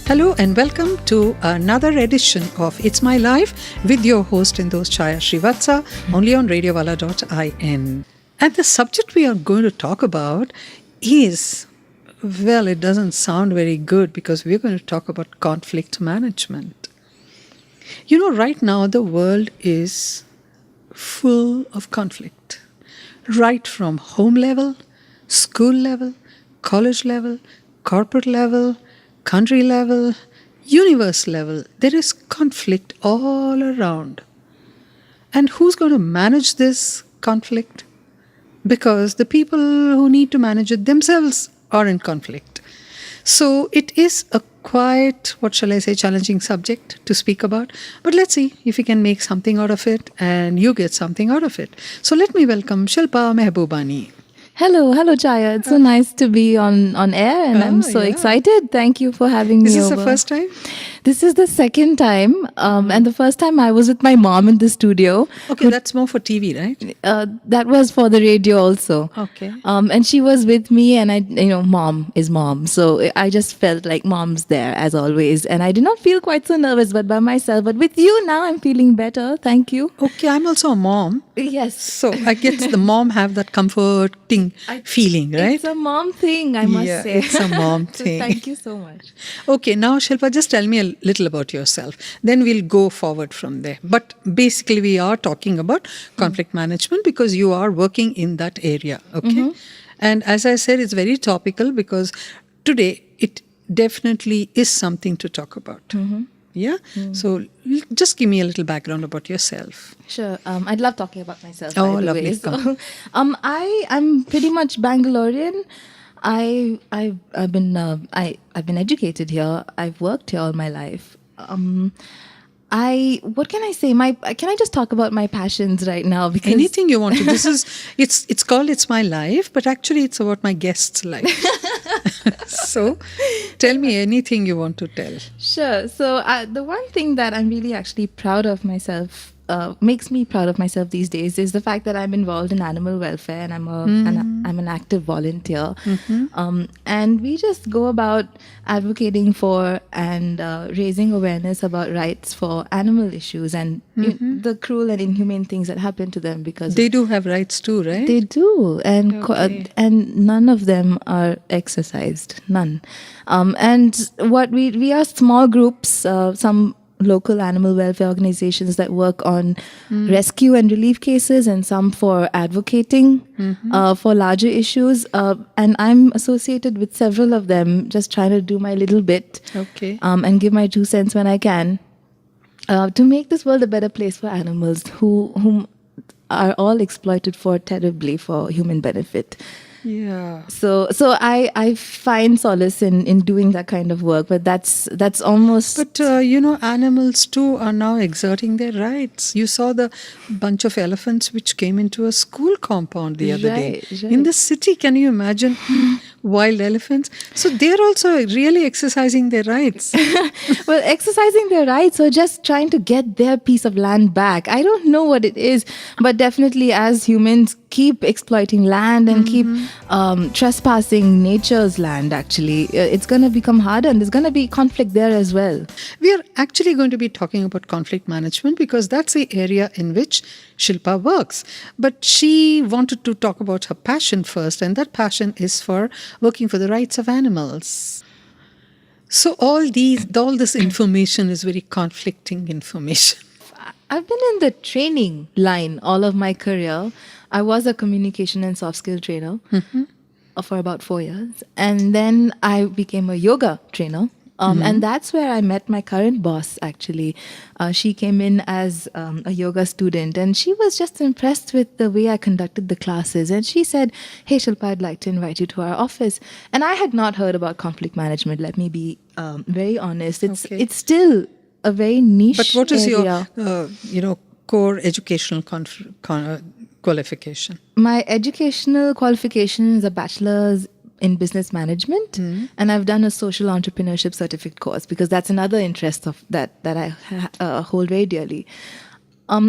Hello and welcome to another edition of It's My Life with your host in those Chaya Srivatsa, only on radiovala.in. And the subject we are going to talk about is, well, it doesn't sound very good because we're going to talk about conflict management. You know, right now the world is full of conflict, right from home level, school level, college level, corporate level, country level, universe level. There is conflict all around. And who's going to manage this conflict? Because the people who need to manage it themselves are in conflict. So it is a quite, challenging subject to speak about. But let's see if we can make something out of it and you get something out of it. So let me welcome Shilpa Mahbubani. Hello, Chaya. It's so nice to be on air and I'm so excited. Thank you for having me Is this over. the first time? This is the second time. And the first time I was with my mom in the studio. Okay, that's more for TV, right? That was for the radio also. Okay. And she was with me and mom is mom. So I just felt like mom's there as always. And I did not feel quite so nervous, but by myself. But with you now, I'm feeling better. Thank you. Okay, I'm also a mom. Yes. So I guess the mom have that comforting feeling, right? It's a mom thing, I must say. It's a mom thing. So thank you so much. Okay, now Shilpa, just tell me a little about yourself. Then we'll go forward from there. But basically we are talking about conflict management because you are working in that area, okay? And as I said, it's very topical because today it definitely is something to talk about. Yeah? So just give me a little background about yourself. Sure. I'd love talking about myself. Oh, by the lovely. way. So, I'm pretty much Bangalorean. I've been educated here. I've worked here all my life. What can I say? Can I just talk about my passions right now? Because anything you want to. This is it's called It's My Life, but actually it's about my guest's life. So tell me anything you want to tell. Sure. So the one thing that I'm really actually proud of myself, makes me proud of myself these days, is the fact that I'm involved in animal welfare and I'm an active volunteer. And we just go about advocating for and raising awareness about rights for animal issues and the cruel and inhumane things that happen to them, because they do have rights too, right? They do, and none of them are exercised, none. And what we are small groups, some local animal welfare organizations that work on rescue and relief cases, and some for advocating for larger issues. And I'm associated with several of them, just trying to do my little bit, and give my 2 cents when I can, to make this world a better place for animals whom are all exploited for terribly for human benefit. Yeah. So I find solace in doing that kind of work, but that's almost. But animals too are now exerting their rights. You saw the bunch of elephants which came into a school compound the other day in the city. Can you imagine? Wild elephants. So they're also really exercising their rights. Well, exercising their rights or just trying to get their piece of land back. I don't know what it is, but definitely as humans keep exploiting land and keep trespassing nature's land, actually, it's going to become harder and there's going to be conflict there as well. We are actually going to be talking about conflict management because that's the area in which Shilpa works. But she wanted to talk about her passion first, and that passion is for working for the rights of animals. So all this information is very conflicting information. I've been in the training line all of my career. I was a communication and soft skill trainer for about 4 years. And then I became a yoga trainer. And that's where I met my current boss, actually. She came in as a yoga student, and she was just impressed with the way I conducted the classes. And she said, "Hey, Shilpa, I'd like to invite you to our office." And I had not heard about conflict management, let me be very honest. It's still a very niche area. But what is your core educational qualification? My educational qualification is a bachelor's in business management, and I've done a social entrepreneurship certificate course because that's another interest of that I hold very dearly.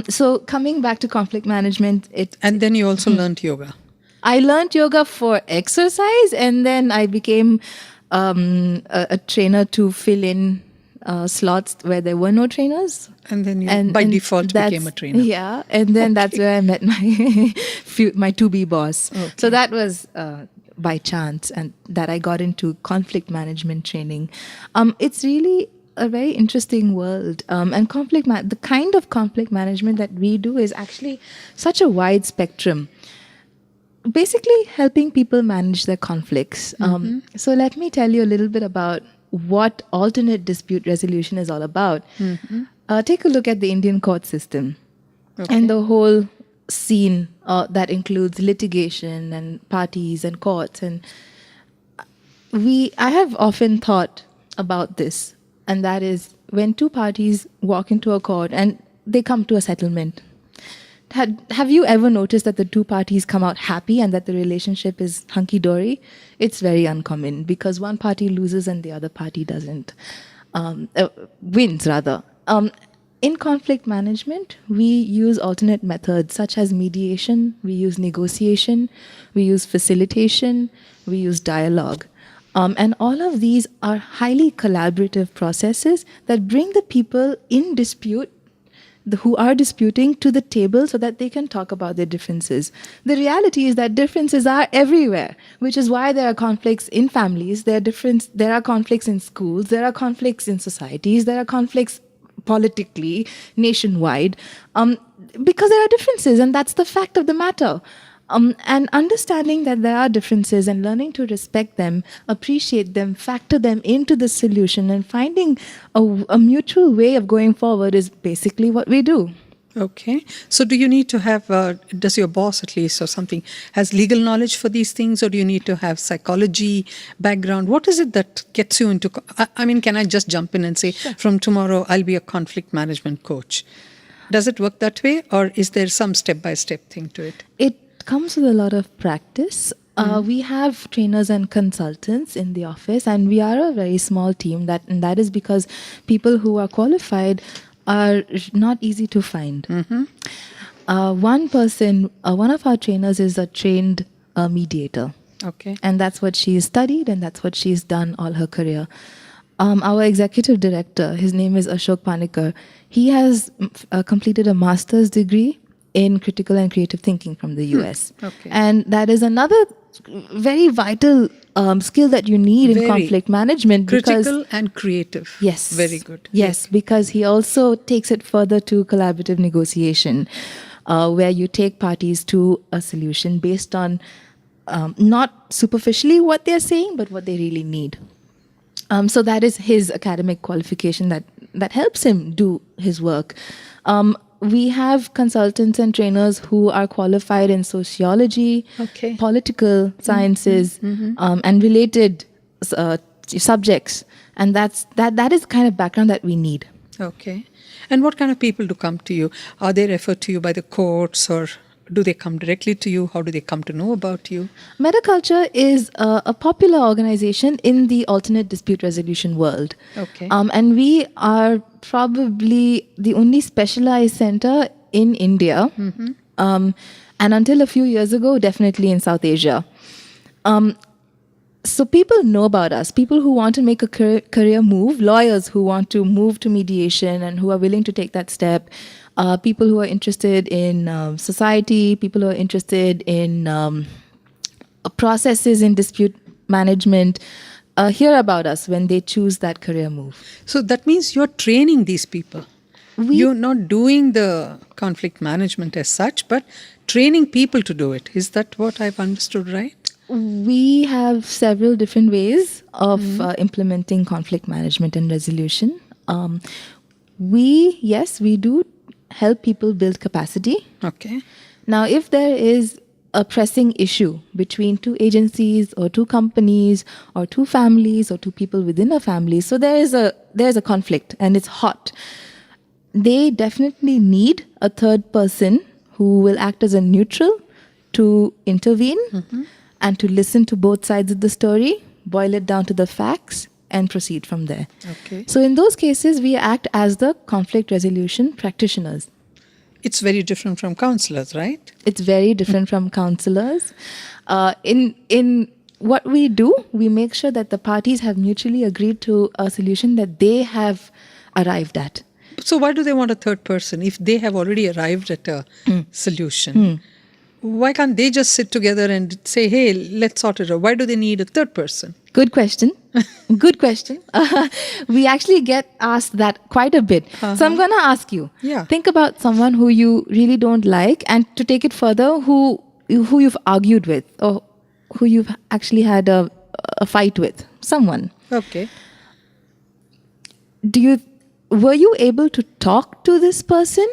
So coming back to conflict management, and then you also learned yoga. I learned yoga for exercise, and then I became a trainer to fill in slots where there were no trainers. And then you, by default, became a trainer. Yeah, and then that's where I met my to-be boss. Okay. So that was by chance, and that I got into conflict management training. It's really a very interesting world, and the kind of conflict management that we do is actually such a wide spectrum. Basically, helping people manage their conflicts. So let me tell you a little bit about what alternate dispute resolution is all about. Take a look at the Indian court system and the whole scene that includes litigation and parties and courts. And I have often thought about this, and that is when two parties walk into a court and they come to a settlement. Have you ever noticed that the two parties come out happy and that the relationship is hunky-dory? It's very uncommon because one party loses and the other party doesn't. Wins, rather. In conflict management, we use alternate methods such as mediation, we use negotiation, we use facilitation, we use dialogue. And all of these are highly collaborative processes that bring the people in dispute who are disputing to the table so that they can talk about their differences. The reality is that differences are everywhere, which is why there are conflicts in families, there are conflicts in schools, there are conflicts in societies, there are conflicts politically, nationwide, because there are differences, and that's the fact of the matter. And understanding that there are differences and learning to respect them, appreciate them, factor them into the solution, and finding a mutual way of going forward is basically what we do. Okay. So do you need to have, does your boss at least or something, has legal knowledge for these things, or do you need to have psychology background? What is it that gets you into, I mean, can I just jump in and say, from tomorrow I'll be a conflict management coach? Does it work that way, or is there some step-by-step thing to it? It comes with a lot of practice. We have trainers and consultants in the office, and we are a very small team. And that is because people who are qualified are not easy to find. One of our trainers is a trained mediator. Okay. And that's what she's studied, and that's what she's done all her career. Our executive director, his name is Ashok Panikar. He has completed a master's degree in critical and creative thinking from the US. Okay. And that is another very vital skill that you need in conflict management. Critical and creative. Yes. Very good. Yes, because he also takes it further to collaborative negotiation, where you take parties to a solution based on not superficially what they're saying, but what they really need. So that is his academic qualification that helps him do his work. We have consultants and trainers who are qualified in sociology, political sciences, and related subjects. And that is the kind of background that we need. Okay. And what kind of people do come to you? Are they referred to you by the courts, or do they come directly to you? How do they come to know about you? Metaculture is a popular organization in the alternate dispute resolution world. Okay. And we are probably the only specialized center in India. And until a few years ago, definitely in South Asia. So people know about us, people who want to make a career move, lawyers who want to move to mediation and who are willing to take that step, people who are interested in society, people who are interested in processes in dispute management, hear about us when they choose that career move. So that means you're training these people. You're not doing the conflict management as such, but training people to do it. Is that what I've understood right? We have several different ways of implementing conflict management and resolution. We do help people build capacity. Okay. Now, if there is a pressing issue between two agencies or two companies or two families or two people within a family, so there's a conflict and it's hot, they definitely need a third person who will act as a neutral to intervene and to listen to both sides of the story, boil it down to the facts, and proceed from there. Okay. So in those cases, we act as the conflict resolution practitioners. It's very different from counselors, right? It's very different from counselors. In what we do, we make sure that the parties have mutually agreed to a solution that they have arrived at. So why do they want a third person if they have already arrived at a solution? Why can't they just sit together and say, hey, let's sort it out? Why do they need a third person? Good question. Good question. We actually get asked that quite a bit. So I'm going to ask you. Yeah. Think about someone who you really don't like, and to take it further, who you've argued with or who you've actually had a fight with. Someone. Okay. Were you able to talk to this person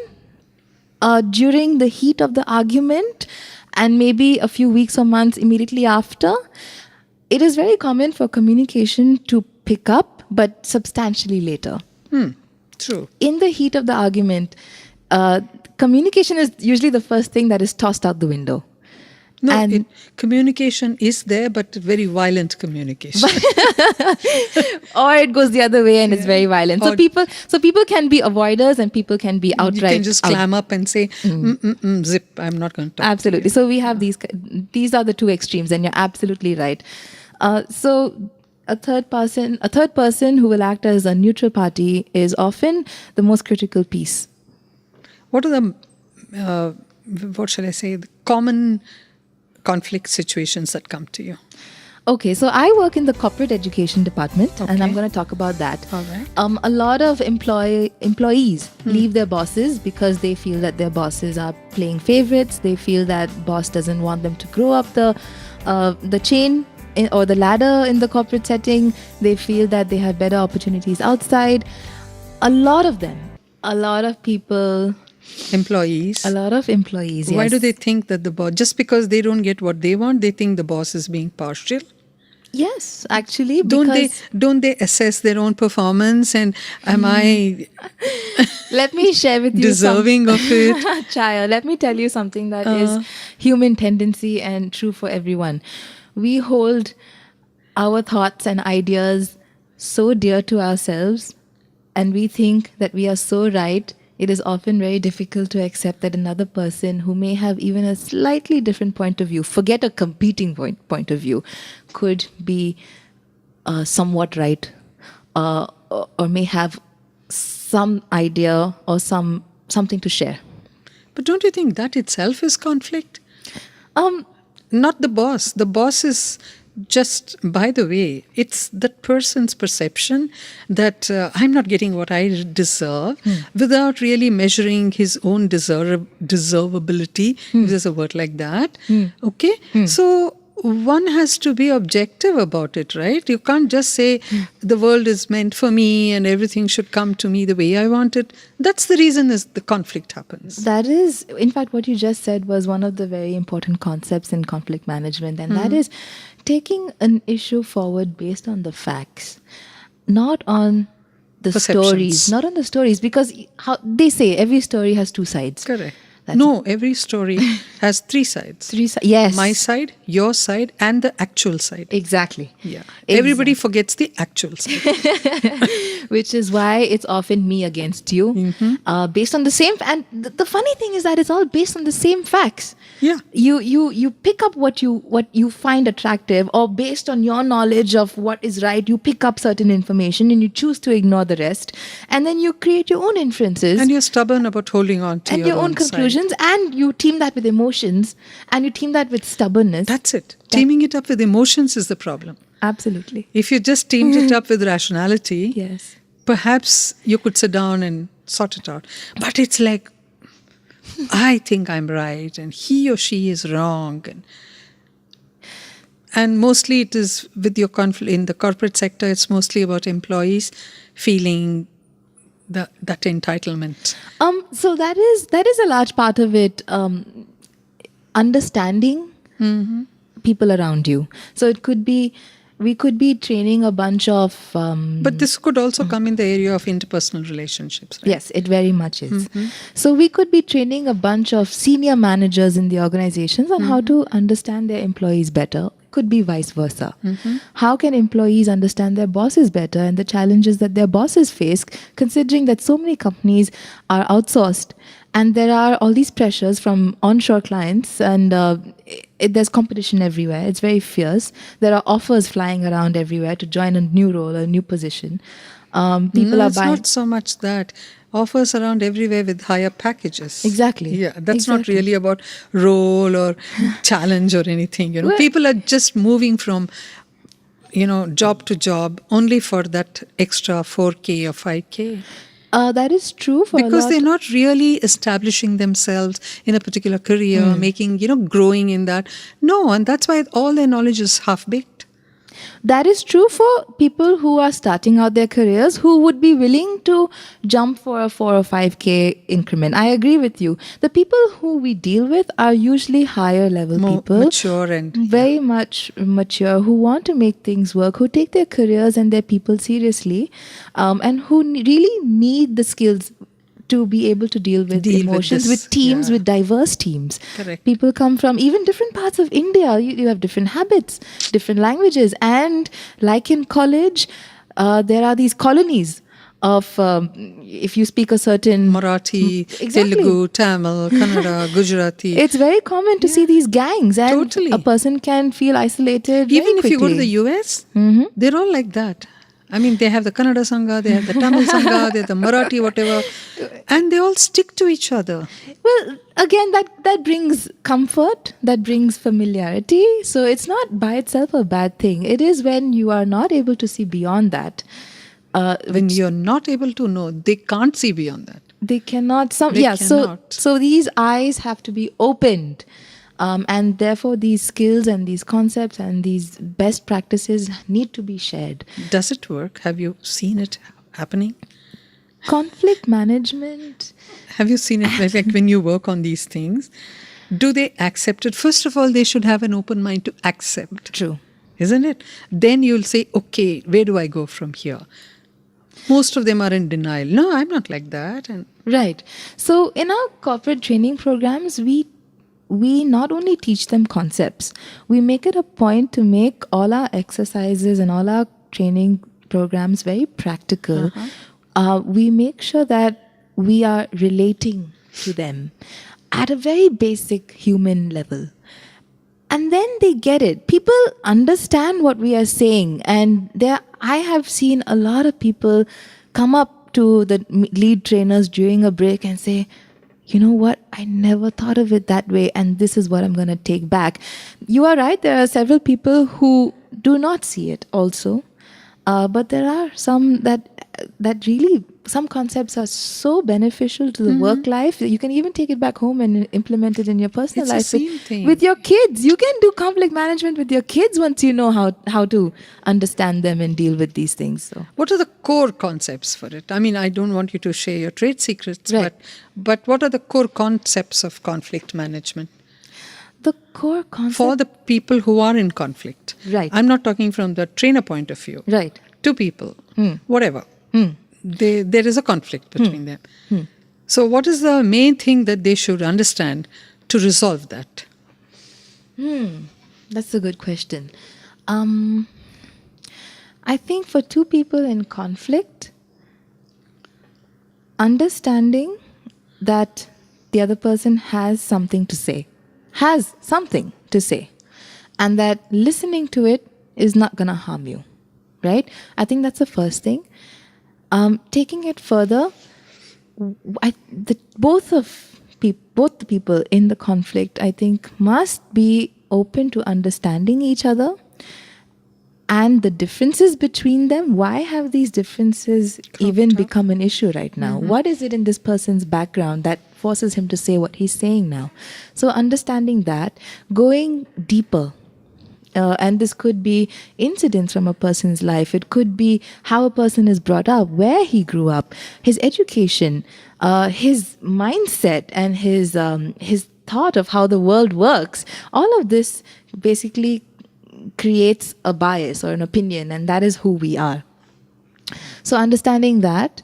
during the heat of the argument and maybe a few weeks or months immediately after? It is very common for communication to pick up, but substantially later. True. In the heat of the argument, communication is usually the first thing that is tossed out the window. No, communication is there, but very violent communication. Or it goes the other way and it's very violent. So people can be avoiders and people can be outright. You can just clam up and say, zip, I'm not going to talk. Absolutely. So we have these are the two extremes, and you're absolutely right. So a third person who will act as a neutral party is often the most critical piece. What are the, what shall I say, the common conflict situations that come to you? Okay, so I work in the corporate education department, and I'm going to talk about that. All right. A lot of employees leave their bosses because they feel that their bosses are playing favorites. They feel that boss doesn't want them to grow up the chain or the ladder in the corporate setting. They feel that they have better opportunities outside. A lot of people... Employees. A lot of employees, yes. Why do they think that the boss, just because they don't get what they want, they think the boss is being partial? Yes, actually. Don't they assess their own performance and am I let me share with you deserving of it? Chaya, let me tell you something that is human tendency and true for everyone. We hold our thoughts and ideas so dear to ourselves, and we think that we are so right. It is often very difficult to accept that another person who may have even a slightly different point of view, forget a competing point of view, could be somewhat right or may have some idea or something to share. But don't you think that itself is conflict? Not the boss. The boss is just, by the way, it's that person's perception that I'm not getting what I deserve without really measuring his own deservability, if there's a word like that. Okay? So one has to be objective about it, right? You can't just say the world is meant for me and everything should come to me the way I want it. That's the reason is the conflict happens. That is, in fact, what you just said was one of the very important concepts in conflict management, and that is taking an issue forward based on the facts, not on the stories, because how they say every story has two sides. Correct. No, every story has three sides. Yes. My side, your side, and the actual side. Exactly. Yeah. Everybody forgets the actual side. Which is why it's often me against you. Based on the same... And the funny thing is that it's all based on the same facts. Yeah. You pick up what you find attractive, or based on your knowledge of what is right, you pick up certain information and you choose to ignore the rest. And then you create your own inferences. And you're stubborn about holding on to your own conclusions. And you team that with emotions, and you team that with stubbornness. That's it. Teaming it up with emotions is the problem. Absolutely. If you just teamed it up with rationality, yes, perhaps you could sit down and sort it out. But it's like, I think I'm right and he or she is wrong. And mostly it is with your conflict in the corporate sector, it's mostly about employees feeling that entitlement. So that is a large part of it. Understanding people around you. So we could be training a bunch of. But this could also come in the area of interpersonal relationships, right? Yes, it very much is. So we could be training a bunch of senior managers in the organizations on how to understand their employees better. could be vice versa. How can employees understand their bosses better and the challenges that their bosses face, considering that so many companies are outsourced and there are all these pressures from onshore clients, and there's competition everywhere. It's very fierce. There are offers flying around everywhere to join a new role, a new position. People are it's buying. not so much that. Offers around everywhere with higher packages. Exactly. Yeah, that's not Exactly. really about role or challenge or anything. Well- People are just moving from, job to job only for that extra 4K or 5K. That is true for a Because lot. they're not really establishing themselves in a particular career, making, growing in that. No, and that's why all their knowledge is half-baked. That is true for people who are starting out their careers, who would be willing to jump for a 4 or 5K increment. I agree with you. The people who we deal with are usually higher level More people. mature and Very much mature, who want to make things work, who take their careers and their people seriously, and who really need the skills to be able to deal with emotions, this, with teams, yeah. with diverse teams. Correct. People come from even different parts of India. You have different habits, different languages. And like in college, there are these colonies of, if you speak a certain... Marathi, Exactly. Telugu, Tamil, Kannada, Gujarati. It's very common to see these gangs, and Totally. a person can feel isolated very Even if you go to the quickly. US, they're all like that. I mean, they have the Kannada Sangha, they have the Tamil Sangha, they have the Marathi, whatever, and they all stick to each other. Well, again, that brings comfort, that brings familiarity. So it's not by itself a bad thing. It is when you are not able to see beyond that. When you're not able to know, they can't see beyond that. They cannot. So cannot. these eyes have to be opened. And therefore, these skills and these concepts and these best practices need to be shared. Does it work? Have you seen it happening? Conflict management. Have you seen it like when you work on these things? Do they accept it? First of all, they should have an open mind to accept. True. Isn't it? Then you'll say, okay, where do I go from here? Most of them are in denial. No, I'm not like that. And Right. So in our corporate training programs, we not only teach them concepts, we make it a point to make all our exercises and all our training programs very practical. We make sure that we are relating to them at a very basic human level. And then they get it. People understand what we are saying. And I have seen a lot of people come up to the lead trainers during a break and say, you know what, I never thought of it that way, and this is what I'm going to take back. You are right, there are several people who do not see it also. But there are some that really, some concepts are so beneficial to the work life that you can even take it back home and implement it in your personal It's life. the same thing. With your kids, you can do conflict management with your kids once you know how to understand them and deal with these things. So, what are the core concepts for it? I mean, I don't want you to share your trade secrets, Right. but what are the core concepts of conflict management the core concept. for the people who are in conflict? Right. I'm not talking from the trainer point of view. Right. Two people, whatever. There is a conflict between them. So what is the main thing that they should understand to resolve that? That's a good question. I think for two people in conflict, understanding that the other person has something to say, and that listening to it is not going to harm you, right? I think that's the first thing. Taking it further, both the people in the conflict, I think, must be open to understanding each other and the differences between them. Why have these differences even become an issue right now? What is it in this person's background that forces him to say what he's saying now? So understanding that, going deeper. And this could be incidents from a person's life. It could be how a person is brought up, where he grew up, his education, his mindset, and his thought of how the world works. All of this basically creates a bias or an opinion, and that is who we are. So understanding that,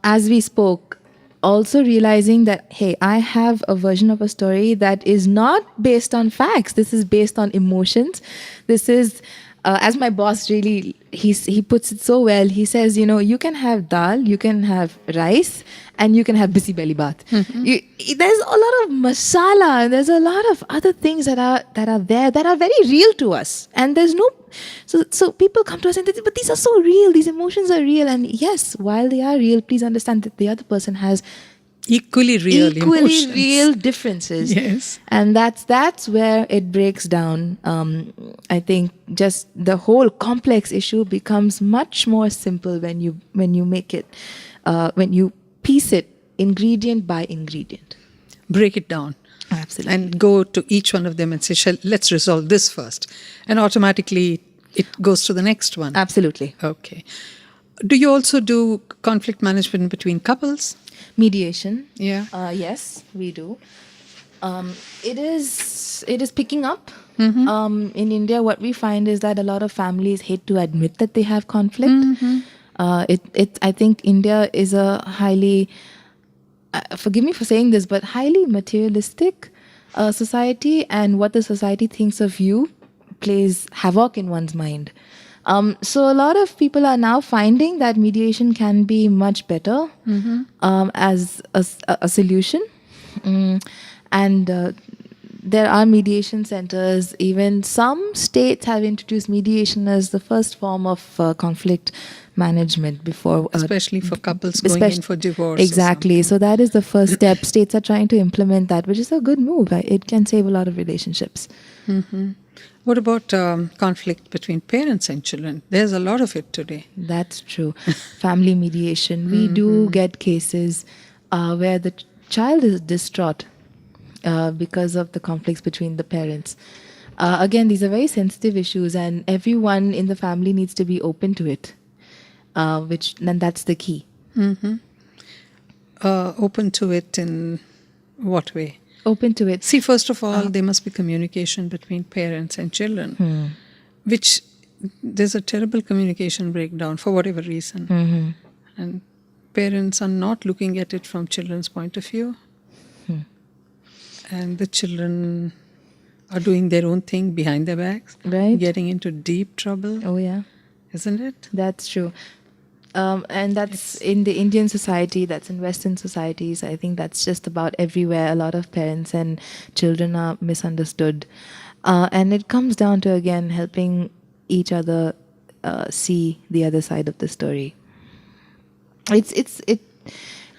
as we spoke, also realizing that, hey, I have a version of a story that is not based on facts. This is based on emotions. This is, as my boss really, he puts it so well. He says, you can have dal, you can have rice, and you can have bisi belly bath. There's a lot of masala, and there's a lot of other things that are there that are very real to us. And there's no, so people come to us and they say, but these are so real. These emotions are real. And yes, while they are real, please understand that the other person has equally emotions. real differences. Yes. And that's where it breaks down. I think just the whole complex issue becomes much more simple when you make it, when you piece it ingredient by ingredient. Break it down. Absolutely. And go to each one of them and say, let's resolve this first. And automatically it goes to the next one. Absolutely. Okay. Do you also do conflict management between couples? Mediation. Yeah. Yes, we do. It is picking up. In India, what we find is that a lot of families hate to admit that they have conflict. I think India is a highly, forgive me for saying this, but highly materialistic society, and what the society thinks of you plays havoc in one's mind. So a lot of people are now finding that mediation can be much better as a solution. And there are mediation centers. Even some states have introduced mediation as the first form of conflict management before. Especially for couples going in for divorce. Exactly. So that is the first step. States are trying to implement that, which is a good move. It can save a lot of relationships. What about conflict between parents and children? There's a lot of it today. That's true. Family mediation. We do get cases where the child is distraught because of the conflicts between the parents. Again, these are very sensitive issues, and everyone in the family needs to be open to it, and that's the key. Open to it in what way? Open to it. See, first of all, there must be communication between parents and children, which there's a terrible communication breakdown for whatever reason. And parents are not looking at it from children's point of view. And the children are doing their own thing behind their backs, Right. getting into deep trouble. Oh, yeah. Isn't it? That's true. And that's in the Indian society, that's in Western societies. I think that's just about everywhere. A lot of parents and children are misunderstood. And it comes down to, again, helping each other see the other side of the story. It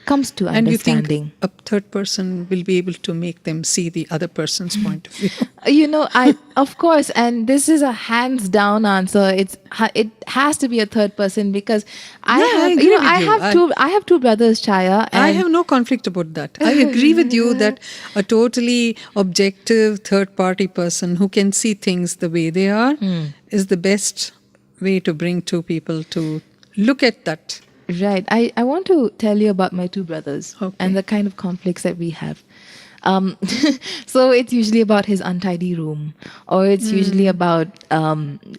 comes to understanding. And you think a third person will be able to make them see the other person's point of view? Of course, and this is a hands down answer. It has to be a third person, because I have two brothers, Chaya. And I have no conflict about that. I agree with you that a totally objective third party person who can see things the way they are is the best way to bring two people to look at that. Right. I want to tell you about my two brothers Okay. and the kind of conflicts that we have. So it's usually about his untidy room, or it's usually about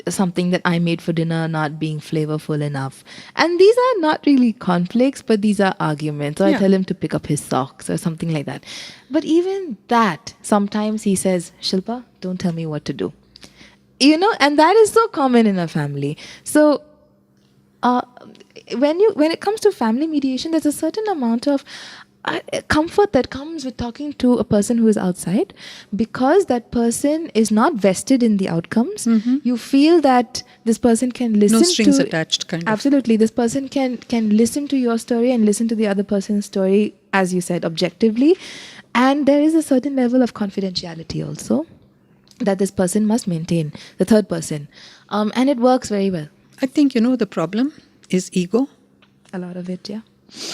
something that I made for dinner not being flavorful enough. And these are not really conflicts, but these are arguments. Or I tell him to pick up his socks or something like that. But even that, sometimes he says, Shilpa, don't tell me what to do. And that is so common in a family. So when it comes to family mediation, there's a certain amount of comfort that comes with talking to a person who is outside, because that person is not vested in the outcomes. You feel that this person can listen. No strings attached, kind of. Absolutely. This person can listen to your story and listen to the other person's story, as you said, objectively. And there is a certain level of confidentiality also that this person must maintain, the third person. And it works very well. I think, the problem is ego. A lot of it, yeah.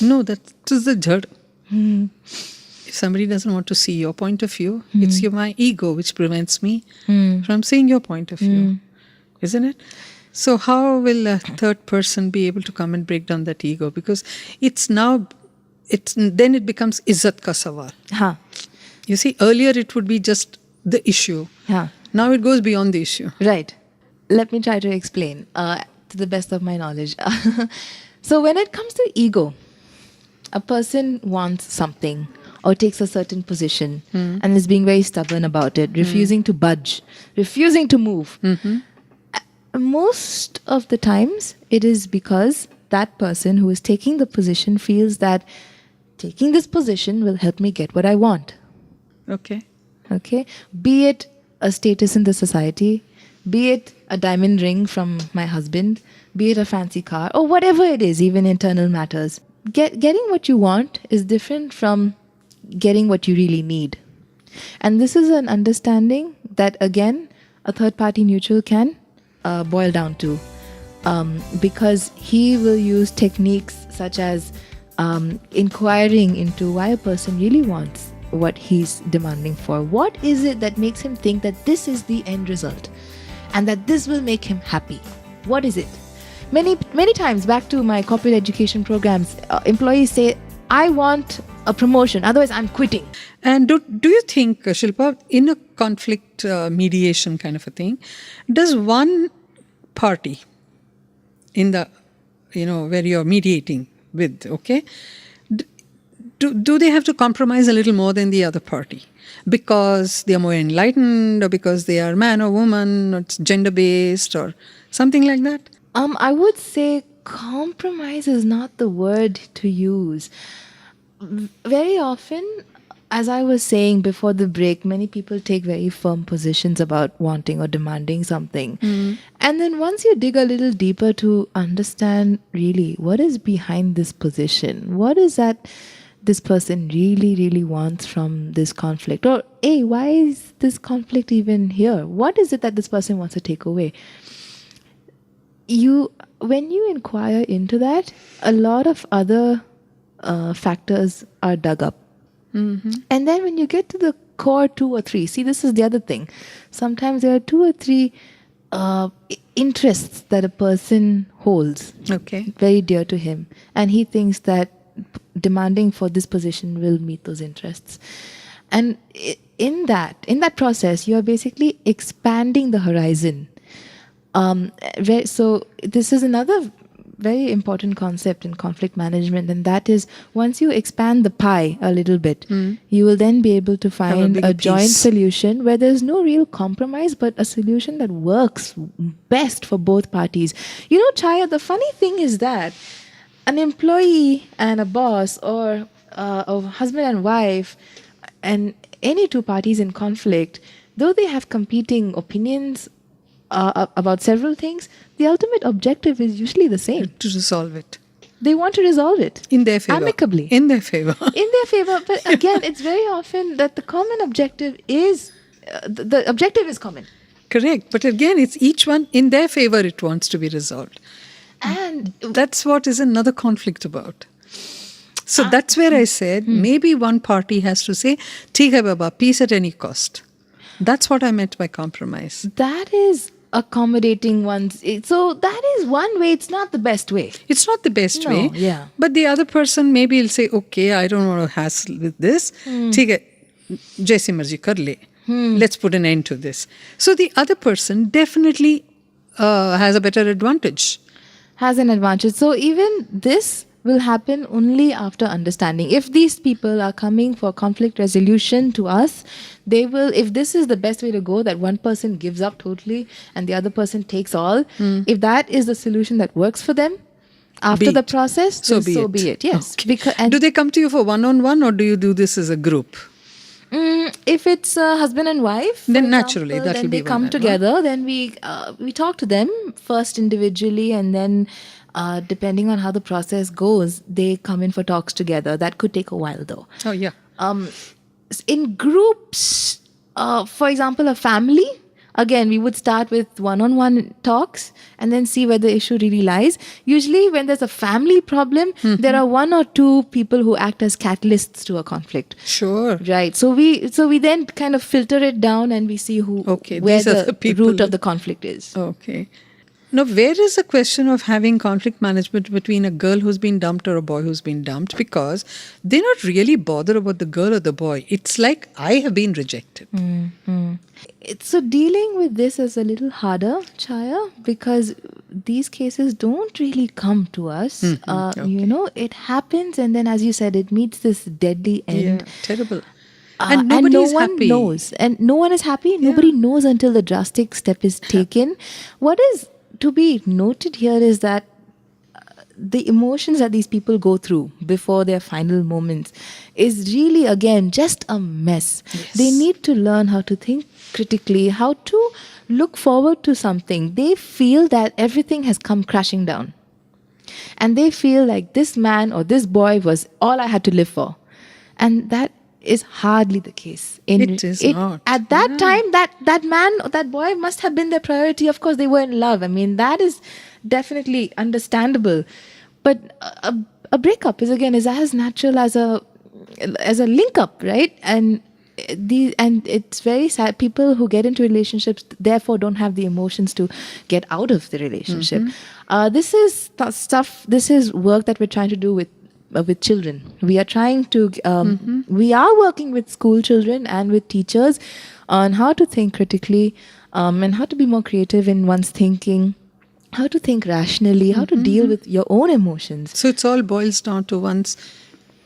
No, that is the jad. If somebody doesn't want to see your point of view, it's my ego which prevents me from seeing your point of view. Isn't it? So how will a third person be able to come and break down that ego? Because then it becomes izzat ka sawal. You see, earlier it would be just the issue. Now it goes beyond the issue. Right. Let me try to explain to the best of my knowledge. So when it comes to ego, a person wants something or takes a certain position and is being very stubborn about it, refusing to budge, refusing to move, most of the times it is because that person who is taking the position feels that taking this position will help me get what I want. Okay. Okay? Be it a status in the society, be it a diamond ring from my husband, be it a fancy car, or whatever it is, even internal matters. Getting what you want is different from getting what you really need. And this is an understanding that, again, a third party neutral can boil down to. Because he will use techniques such as inquiring into why a person really wants what he's demanding for. What is it that makes him think that this is the end result and that this will make him happy? What is it? Many times, back to my corporate education programs, employees say, I want a promotion, otherwise I'm quitting. And do you think, Shilpa, in a conflict mediation kind of a thing, does one party in the, where you're mediating with, okay, do they have to compromise a little more than the other party? Because they are more enlightened, or because they are man or woman, or it's gender-based, or something like that? I would say compromise is not the word to use. Very often, as I was saying before the break, many people take very firm positions about wanting or demanding something. And then once you dig a little deeper to understand really what is behind this position, what is that this person really, really wants from this conflict? Or, hey, why is this conflict even here? What is it that this person wants to take away? When you inquire into that, a lot of other factors are dug up. And then when you get to the core 2 or 3, see, this is the other thing. Sometimes there are 2 or 3 interests that a person holds, Okay. very dear to him, and he thinks that demanding for this position will meet those interests. And in that process, you are basically expanding the horizon. So this is another very important concept in conflict management, and that is, once you expand the pie a little bit, you will then be able to find a joint solution where there's no real compromise, but a solution that works best for both parties. Chaya, the funny thing is that an employee and a boss, or a husband and wife, and any 2 parties in conflict, though they have competing opinions about several things, the ultimate objective is usually the same. To resolve it. They want to resolve it. In their favor. Amicably. In their favor. In their favor. But again, it's very often that the common objective is, the objective is common. Correct. But again, it's each one in their favor it wants to be resolved. And that's what is another conflict about. So that's where I said, maybe one party has to say, "Theek hai baba, peace at any cost." That's what I meant by compromise. That is accommodating one's. So that is one way. It's not the best way. It's not the best way. Yeah. But the other person maybe will say, okay, I don't want to hassle with this. Theek hai, jaisi marzi kar le. Let's put an end to this. So the other person definitely has a better advantage. Has an advantage. So even this will happen only after understanding. If these people are coming for conflict resolution to us, they will, if this is the best way to go, that one person gives up totally and the other person takes all, if that is the solution that works for them after the process, so then be it. Yes. Okay. Do they come to you for one-on-one, or do you do this as a group? If it's husband and wife, then naturally that will then be they come together. Then we talk to them first individually, and then depending on how the process goes, they come in for talks together. That could take a while, though. Oh yeah. In groups, for example, a family. Again, we would start with one-on-one talks and then see where the issue really lies. Usually when there's a family problem, there are 1 or 2 people who act as catalysts to a conflict. Sure. Right. So we then kind of filter it down and we see where the root of the conflict is. Okay. Now, where is the question of having conflict management between a girl who's been dumped or a boy who's been dumped? Because they're not really bothered about the girl or the boy. It's like, I have been rejected. So dealing with this is a little harder, Chaya, because these cases don't really come to us. It happens, and then, as you said, it meets this deadly end. Yeah, terrible. And no one knows. And no one is happy. Yeah. Nobody knows until the drastic step is taken. What is to be noted here is that the emotions that these people go through before their final moments is really, again, just a mess. Yes. They need to learn how to think critically, how to look forward to something. They feel that everything has come crashing down. And they feel like this man or this boy was all I had to live for. And that is hardly the case. It is not. At that time, that man or that boy must have been their priority. Of course, they were in love. I mean, that is definitely understandable. But a breakup is as natural as a link up, right? And it's very sad. People who get into relationships therefore don't have the emotions to get out of the relationship. This is stuff. This is work that we're trying to do with children. We are trying to, we are working with school children and with teachers on how to think critically and how to be more creative in one's thinking, how to think rationally, how to deal with your own emotions. So it's all boils down to one's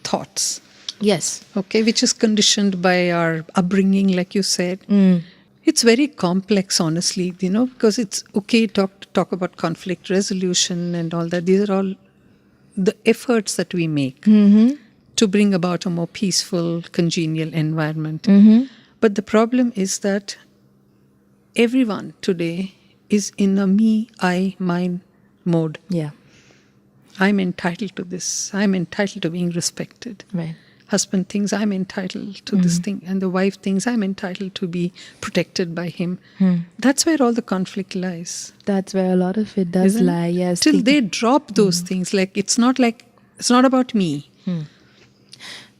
thoughts. Yes. Okay, which is conditioned by our upbringing, like you said. It's very complex, honestly, because it's okay to talk about conflict resolution and all that. These are all the efforts that we make to bring about a more peaceful, congenial environment. But the problem is that everyone today is in a me, I, mine mode. Yeah. I'm entitled to this. I'm entitled to being respected. Right. Husband thinks I'm entitled to this thing, and the wife thinks I'm entitled to be protected by him. That's where all the conflict lies. That's where a lot of it does lie, yes. Till they drop those things, like it's not about me.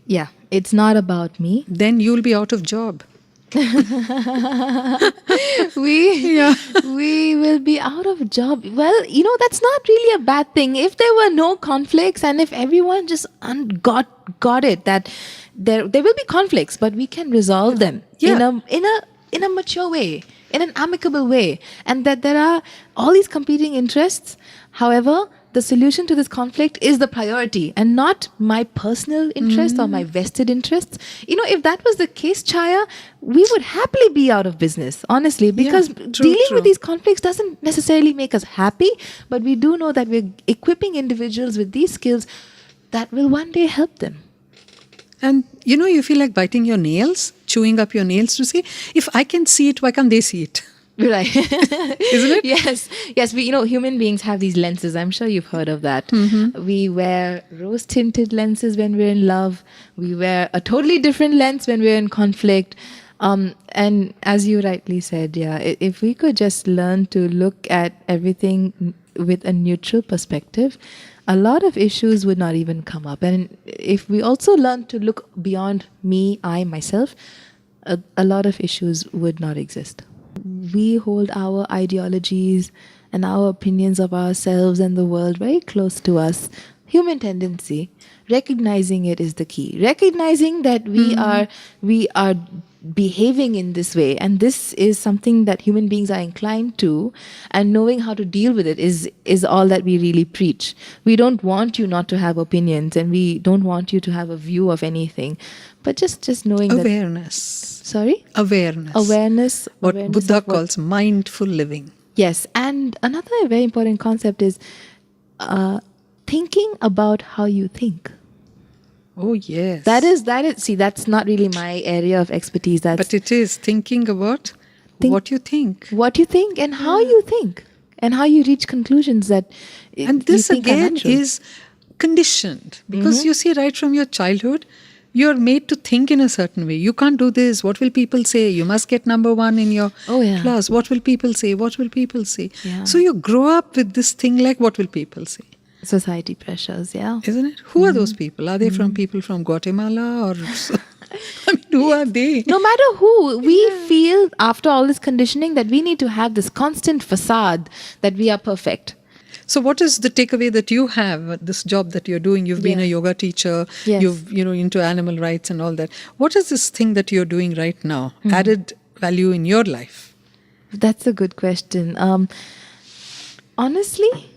Yeah, it's not about me. Then you'll be out of job. We will be out of job. Well, that's not really a bad thing. If there were no conflicts and if everyone just got it that there will be conflicts, but we can resolve them in a mature way, in an amicable way, and that there are all these competing interests. However, the solution to this conflict is the priority and not my personal interest or my vested interests. If that was the case, Chaya, we would happily be out of business, honestly, because dealing with these conflicts doesn't necessarily make us happy, but we do know that we're equipping individuals with these skills that will one day help them. And you feel like biting your nails, chewing up your nails to say, if I can see it, why can't they see it? Right. Isn't it? Yes. We, human beings have these lenses. I'm sure you've heard of that. We wear rose-tinted lenses when we're in love. We wear a totally different lens when we're in conflict. And as you rightly said, if we could just learn to look at everything with a neutral perspective, a lot of issues would not even come up. And if we also learn to look beyond me, I, myself, a lot of issues would not exist. We hold our ideologies and our opinions of ourselves and the world very close to us. Human tendency, recognizing it is the key. Recognizing that we are behaving in this way, and this is something that human beings are inclined to, and knowing how to deal with it is all that we really preach. We don't want you not to have opinions, and we don't want you to have a view of anything, but just knowing awareness. Sorry? Awareness. What Buddha calls mindful living. Yes, and another very important concept is thinking about how you think. Oh, yes. That is. See, that's not really my area of expertise. But it is thinking about what you think. What you think and how you think. And how you reach conclusions that and this again is conditioned. Because you see, right from your childhood, you're made to think in a certain way. You can't do this. What will people say? You must get number 1 in your class. What will people say? What will people say? Yeah. So you grow up with this thing like, what will people say? Society pressures, yeah. Isn't it? Who are those people? Are they from people from Guatemala or... I mean, who are they? No matter who, we feel after all this conditioning that we need to have this constant facade that we are perfect. So what is the takeaway that you have, this job that you're doing? You've been a yoga teacher, you've, into animal rights and all that. What is this thing that you're doing right now? Added value in your life? That's a good question. Honestly,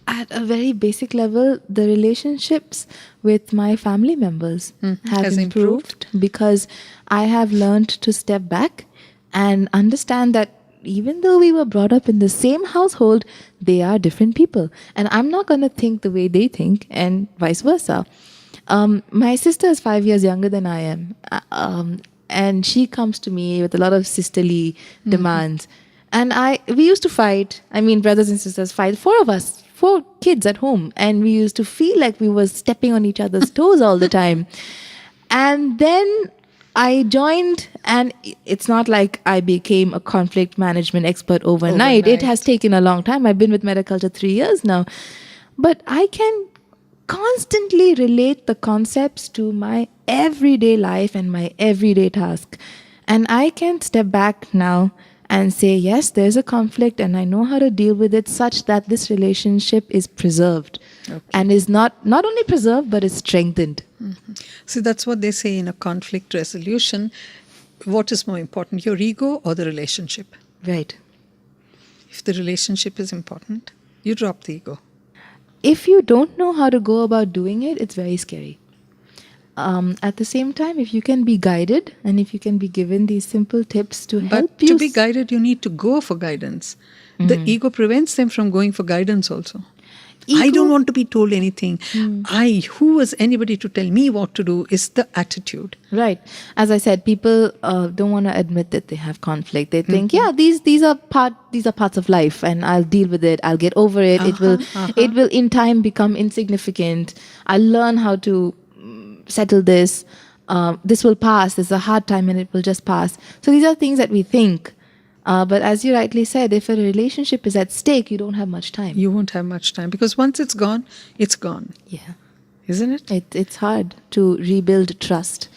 at a very basic level, the relationships with my family members have improved because I have learned to step back and understand that even though we were brought up in the same household, they are different people. And I'm not going to think the way they think, and vice versa. My sister is 5 years younger than I am. And she comes to me with a lot of sisterly demands. And we used to fight. I mean, brothers and sisters fight. 4 of us, 4 kids at home. And we used to feel like we were stepping on each other's toes all the time. And then I joined, and it's not like I became a conflict management expert overnight. It has taken a long time. I've been with Metaculture 3 years now. But I can constantly relate the concepts to my everyday life and my everyday task. And I can step back now and say, yes, there's a conflict and I know how to deal with it such that this relationship is preserved and is not only preserved, but is strengthened. See, that's what they say in a conflict resolution. What is more important, your ego or the relationship? Right. If the relationship is important, you drop the ego. If you don't know how to go about doing it, it's very scary. At the same time, if you can be guided and if you can be given these simple tips to help you... But to be guided, you need to go for guidance. The ego prevents them from going for guidance also. I don't want to be told anything. Who was anybody to tell me what to do is the attitude. Right. As I said, people don't want to admit that they have conflict. They think, these are parts of life and I'll deal with it. I'll get over it. It will in time become insignificant. I'll learn how to settle this. This will pass. This is a hard time and it will just pass. So these are things that we think. But as you rightly said, if a relationship is at stake, you don't have much time. You won't have much time because once it's gone, it's gone. Yeah. Isn't it? It's hard to rebuild trust.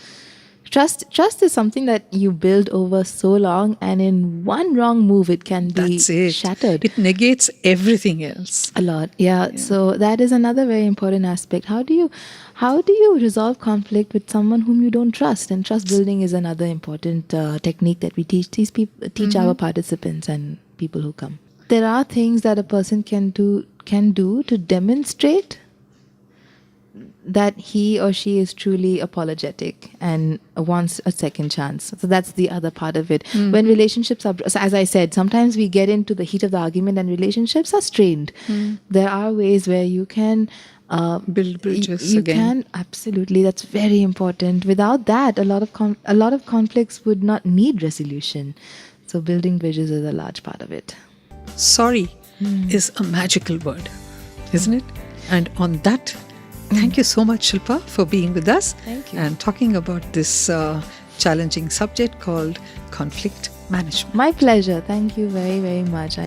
Trust is something that you build over so long, and in one wrong move, it can be shattered. It negates everything else. A lot, yeah. So that is another very important aspect. How do you resolve conflict with someone whom you don't trust? And trust building is another important technique that we teach our participants and people who come. There are things that a person can do to demonstrate that he or she is truly apologetic and wants a second chance. So that's the other part of it. When relationships are, as I said, sometimes we get into the heat of the argument and relationships are strained. There are ways where you can build bridges you again. Can, absolutely. That's very important. Without that, a lot of conflicts would not need resolution. So building bridges is a large part of it. Sorry is a magical word, isn't it? And on that, thank you so much, Shilpa, for being with us. Thank you. And talking about this challenging subject called conflict management. My pleasure. Thank you very, very much.